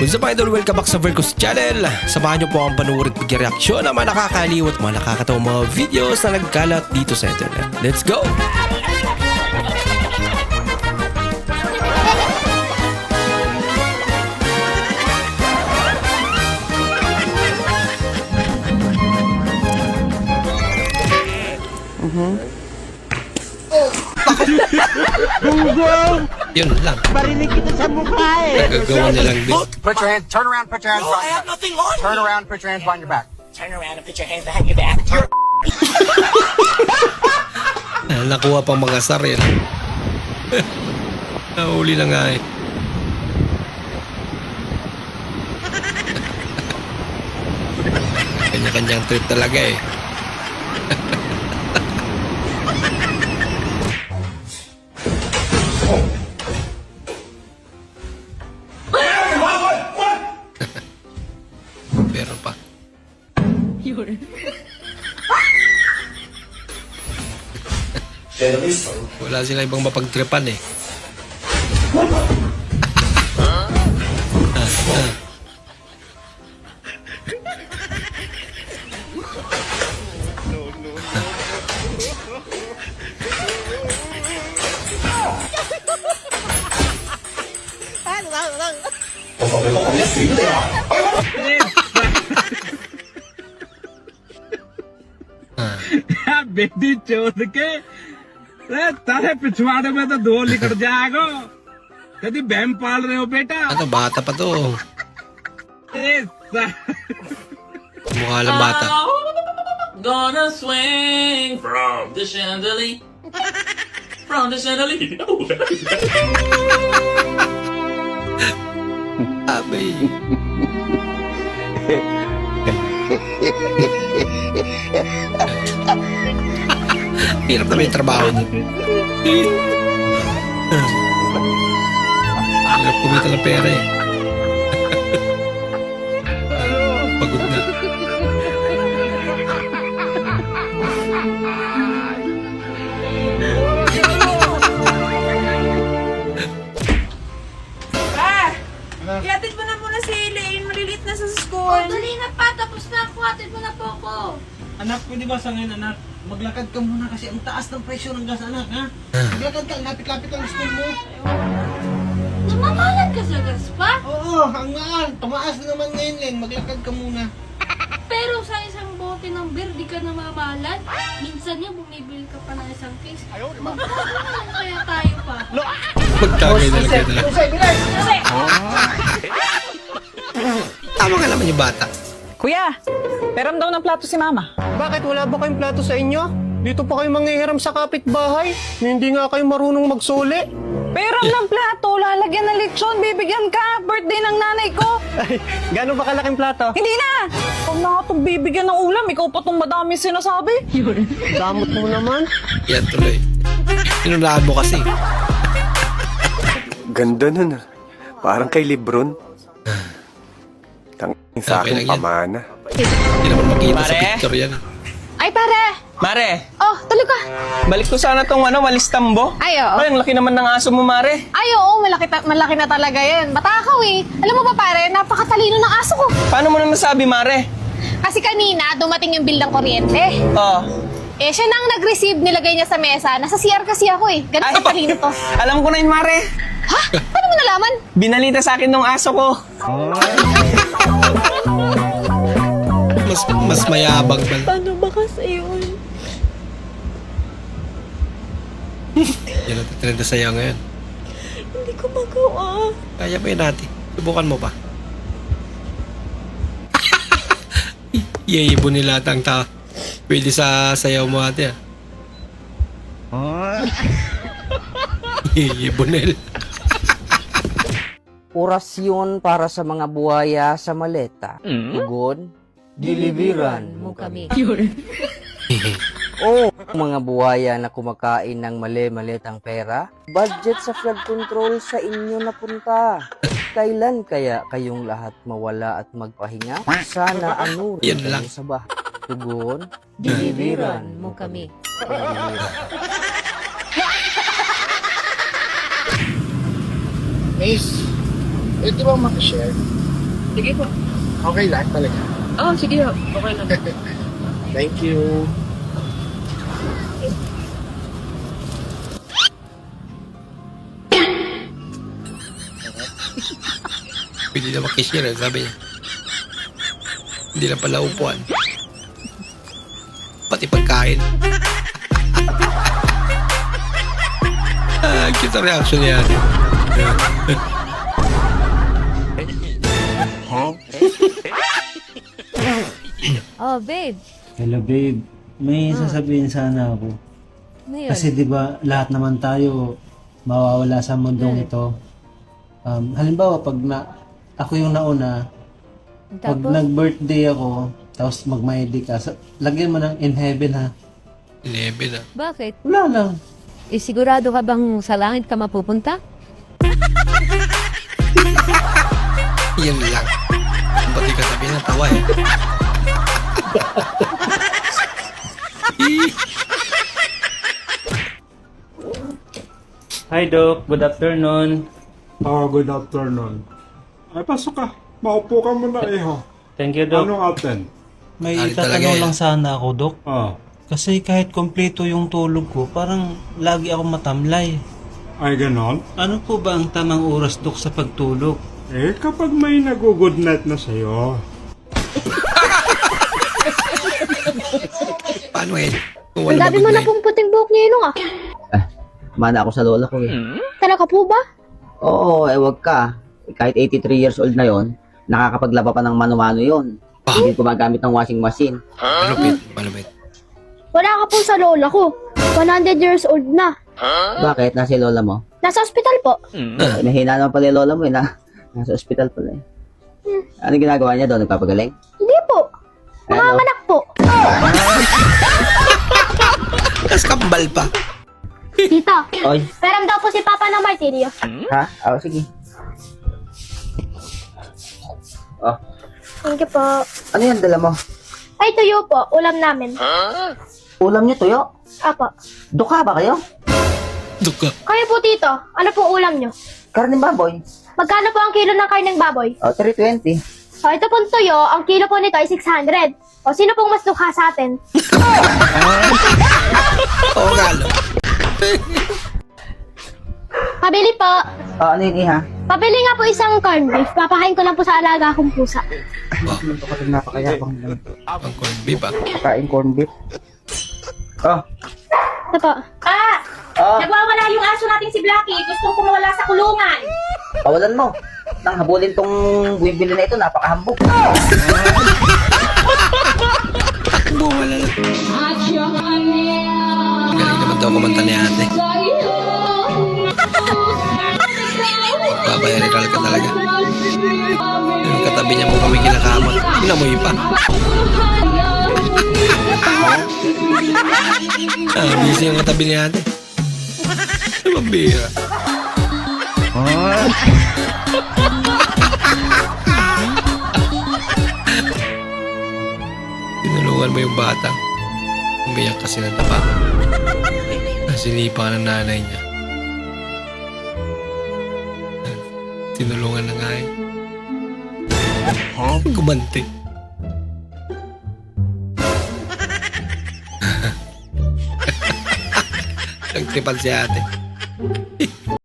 What's up idol? Welcome back sa Vercos Channel. Samahan niyo po ang panuorin at reaksyon ng mga nakakaliw at mga nakakatawang mga videos na nagkalat dito sa internet. Let's go! Yun lang. Barinig kita sa mukha eh. Nagagawa niya lang din. Put your hands, turn around, put your hands behind I your have back. nothing on Turn me. around, put your hands behind your back. Turn around and put your hands behind your back. Nakuha pang mga saril. Nahuli na nga eh. Kanya-kanyang trip talaga eh. Pero pa. Wala sila ibang mapagtripan eh. बेटी चोद के तारे पिछवाड़े में तो दो निकल जाएगा कभी बहम पाल रहे हो बेटा Ano, bata pa to. अरे Mukha lang bata. Gonna swing from the chandelier. From the chandelier. Abay. Hirap naman yung trabaho niya. Hirap kumita ng pera eh. Pagod na. Ihatid mo na muna si Elaine. Maliliit na sa school. Oh, dali na pa. Tapos na ako. Hatid mo na po ako. anak pwede ba sa ngayon anak maglakad ka muna kasi ang taas ng presyo ng gas anak ha maglakad ka lapit-lapit ang school mo Namamalag ka sa gas pa? oo hangaan tumaas na naman ngayon Len maglakad ka muna Pero sa isang bote ng beer, di ka namamalag. Minsan nga bumibili ka pa ng isang case. Magkakaroon kaya tayo pa. Magkagay na lang kayo na lang. Tama ka naman yung bata. Kuya, peram daw ng plato si Mama. Bakit wala ba kayong plato sa inyo? Dito pa kayo manghihiram sa kapitbahay? Hindi nga kayo marunong magsuli. Peram ng plato, lalagyan ng lechon, bibigyan ka. Birthday ng nanay ko. Ay, gano'n ba kalaking plato? Hindi na! Huwag na itong bibigyan ng ulam, ikaw pa itong madami sinasabi. Damot mo naman. Yan tuloy. Inunahan mo kasi. Ganda nun ah. Parang kay Lebron. Tangin sa Okay lang akin, yan. pamana. Hindi naman makita sa Pare? picture yan. Ay, pare! Mare, Oh, tuloy ka! balik ko sana tong walis tambo. Ay, oo. Ay, ang laki naman ng aso mo, Mare. Ay, oo. Malaki na talaga yan. Matakaw eh. Alam mo ba, pare? Napakatalino ng aso ko. Paano mo naman nasabi, Mare? Kasi kanina, dumating yung bill ng kuryente. Oh. Eh, siya nang nag-receive, nilagay niya sa mesa. Nasa CR kasi ako eh. Ganun katalino to. Alam ko na yun, Mare. Ha? Paano mo nalaman? Binalita sa akin ng aso ko. Mas mayabang pala. Paano ba kasi yun? Yan ang titrend na sa'yo ngayon. Hindi ko magawa. Kaya ba yun natin? Subukan mo pa. Iyayibo nila ang tao. Pwede sa sayaw mo ate ah. Iyayibo nila. Orasyon para sa mga buhaya sa maleta. Tugon, diliveran mo kami. O mga buhaya na kumakain ng mali-malitang pera, budget sa flood control sa inyo napunta. Kailan kaya kayong lahat mawala at magpahinga? Sana ano rin Yan lang. kayo sa bahay. Tugon, diliveran mo kami. Miss, pwede ba makishare? Sige po. Okay lang talaga. Oo, sige ho. Okay lang. Thank you. Pwede na makishare, sabi niya. Hindi lang pala upuan. Pati pagkain. Cute ang reaction niya. Oh, babe. Hello babe, may sasabihin sana ako. Ano yun? Kasi 'di ba lahat naman tayo mawawala sa mundong ito. Halimbawa pag ako yung nauna, pag Tapos? nag-birthday ako, tapos mag-my-day ka, lagyan mo ng in heaven ha. 11 ah. Bakit? Wala lang. Sigurado ka bang sa langit ka mapupunta? Yan lang. Pati ka sabihin ng tawa eh. Hi Doc, good afternoon. Good afternoon. Ay, pasok ka. Maupo ka muna ho. Thank you Doc. Anong atin? May Ari talaga itatanong yan. lang sana ako Doc. Ah, Kasi kahit kompleto yung tulog ko, parang lagi ako matamlay. ay ganon? Ano po ba ang tamang oras Doc sa pagtulog? Eh, kapag may nag-good night na sa'yo, Paano eh? Kung Ang wala dami mo na mag-night. pong puting buhok niya yun ah. Mana ako sa lola ko eh. Talaga po ba? Oo, wag ka. Kahit 83 years old na yon, nakakapaglaba pa ng mano-mano yon. Hindi gumagamit ng washing machine. Malupit, malupit. Wala ka po sa lola ko. 100 years old na. Bakit? Nasa lola mo? Nasa ospital po. Mahina naman pala yung lola mo eh. Nasa ospital pala eh. Ano ginagawa niya doon? Nagpapagaling? Hindi po. Manganganak po. Tapos kambal pa. Tita, Oy. peram daw po si Papa ng martilyo. Ha? Oo, sige. Oh, Thank you po. ano yan dala mo? Ay, tuyo po. Ulam namin. Ulam niyo tuyo? Apo. Duka ba kayo? Duka. Kayo po, Tito. Ano pong ulam nyo? Karne baboy? Magkano po ang kilo ng karneng baboy? Oh, 320. O, ito pong tuyo. Ang kilo po nito ay 600. O, sino pong mas dukha sa atin? Oo nga no. Pabili po. Oh, ano yun iha? Pabili nga po isang corned beef. Papahain ko lang po sa alaga akong pusa. Kapatid napakayabang lang. Ang corned beef ah. Kain corned beef. Oh, Ito po. oh, Nagwawala yung aso nating si Blackie. Gustong kumawala sa kulungan. pawalan mo. Nang habulin tong bumibili na ito, napakahambog. Bumala lang. Galing naman daw kumanta ni ate. Babayaral ka talaga. Yung katabi niya mo kami kinakamot. Inamoy pa. Busy yung katabi ni ate. Mabira. Tinulungan mo yung bata. Umiyak kasi ng tapa. Nasinipa ng nanay niya. Tinulungan na nga eh. Kumante. Nagtripan si ate.